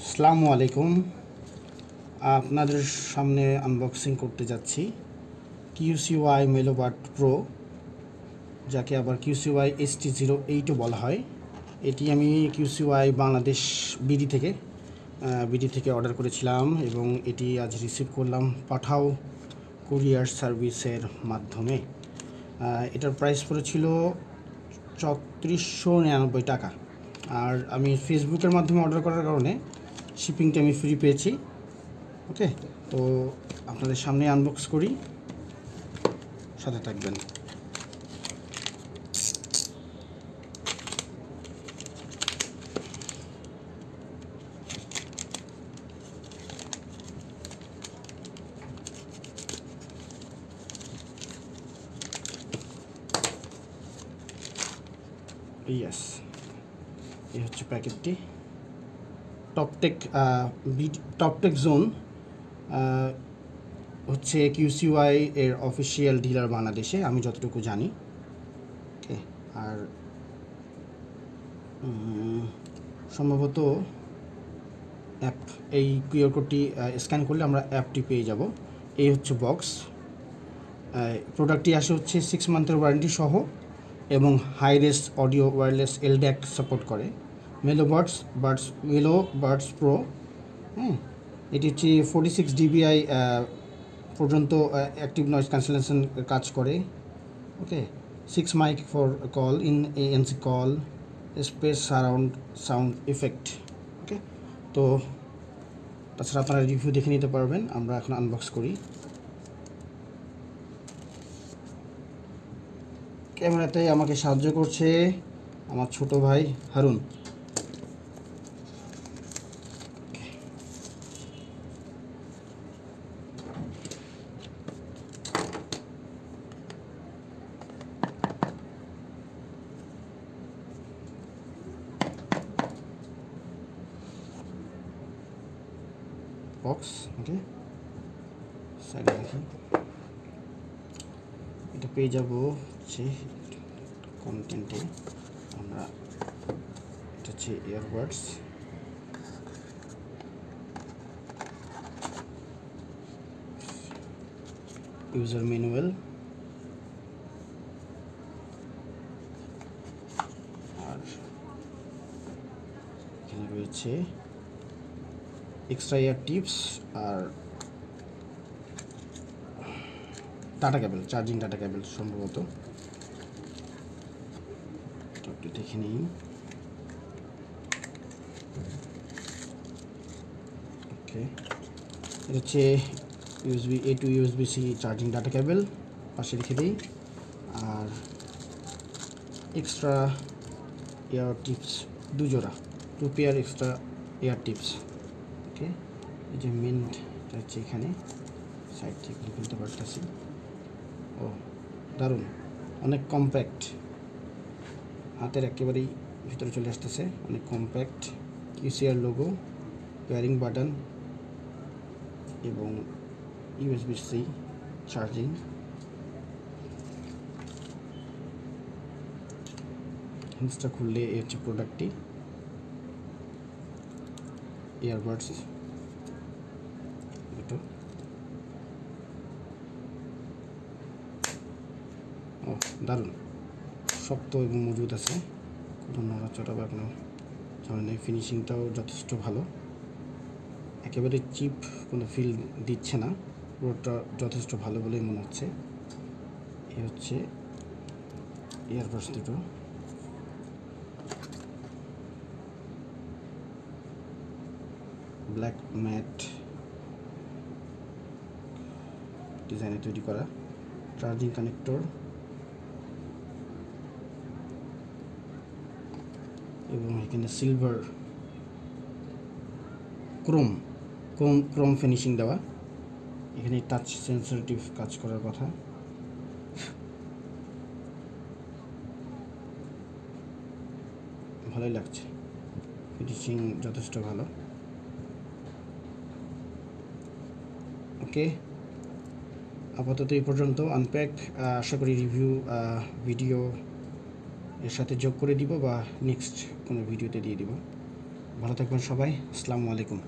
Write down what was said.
আসসালামু আলাইকুম। আপনাদের সামনে আনবক্সিং করতে যাচ্ছি QCY মেলোবাড প্রো, যাকে আবার QCY ST08ও বলা হয়। এটি আমি QCY বাংলাদেশ বিডি থেকে অর্ডার করেছিলাম এবং এটি আজ রিসিভ করলাম পাঠাও কুরিয়ার সার্ভিসের মাধ্যমে। এটার প্রাইস পড়েছিল ৩৪৯৯ টাকা। আর আমি ফেসবুকের মাধ্যমে অর্ডার করার কারণে শিপিংটা আমি ফ্রি পেয়েছি। ওকে, তো আপনাদের সামনে আনবক্স করি, সাথে থাকবেন। ইয়েস, এই হচ্ছে প্যাকেটটি। টপটেক জোন হচ্ছে QCY এর অফিসিয়াল ডিলার বাংলাদেশে, আমি যতটুকু জানি। ওকে, আর সম্ভবত অ্যাপ, এই কিউআর কোডটি স্ক্যান করলে আমরা অ্যাপটি পেয়ে যাব। এই হচ্ছে বক্স। প্রোডাক্টটি আসে হচ্ছে 6 মান্থের ওয়ারেন্টি সহ এবং high res audio wireless LDAC support করে। মেলোবাডস প্রো, এটি হচ্ছে 46 dBi পর্যন্ত অ্যাক্টিভ নয়েজ ক্যান্সেলেশন কাজ করে। Okay, 6 mic for call in ANC call, space surround sound effect. Okay, তো তাছাড়া আপনারা রিভিউ দেখে নিতে পারবেন। আমরা এখন আনবক্স করি। ক্যামেরাতে আমাকে সাহায্য করছে আমার ছোট ভাই হারুন। বক্স, ওকে, সাইডে রাখি। এটা পেয়ে যাব হচ্ছে কন্টেন্টে। আমরা এটা হচ্ছে ইয়ারবাডস, ইউজার ম্যানুয়াল, আর এখানে রয়েছে এক্সট্রা ইয়ার টিপস আর data cable, charging data cable সম্ভবত। একটু দেখে নিই। ওকে, এটা হচ্ছে USB-A to USB-C charging data কেবল, পাশে রেখে দিই। আর এক্সট্রা এয়ার টিপস 2 জোড়া, 2 পেয়ার এক্সট্রা এয়ার টিপস। ওকে, এই যে মেনটা হচ্ছে এখানে, সাইড থেকে খুলতে পারতেছি। ও দারুণ, অনেক কম্প্যাক্ট, হাতের একেবারেই ভিতরে চলে আসতেছে, অনেক compact. QCR logo, pairing button এবং USB-C চার্জিং। হিন্সটা খুললে এই হচ্ছে প্রোডাক্টটি, ইয়ারবাডস দুটো। ও দারুণ, শক্ত এবং মজবুত আছে, কোনো নড়াচড়া বা কোনো ঝামেলা নেই। ফিনিশিংটাও যথেষ্ট ভালো, একেবারে চিপ কোনো ফিল দিচ্ছে না, পুরোটা যথেষ্ট ভালো বলেই মনে হচ্ছে। এই হচ্ছে ইয়ারবাডস দুটো। ব্ল্যাক ম্যাট ডিজাইনে তৈরি করা, চার্জিং কানেক্টর এবং এখানে সিলভার ক্রোম ফিনিশিং দেওয়া। এখানে টাচ সেন্সিটিভ কাজ করার কথা। ভালোই লাগছে, ফিনিশিং যথেষ্ট ভালো। ওকে, আপাতত এই পর্যন্ত আনপ্যাক। আশা করি রিভিউ ভিডিও এর সাথে যোগ করে দিব বা নেক্সট কোনো ভিডিওতে দিয়ে দিব। ভালো থাকবেন সবাই। আসসালামু আলাইকুম।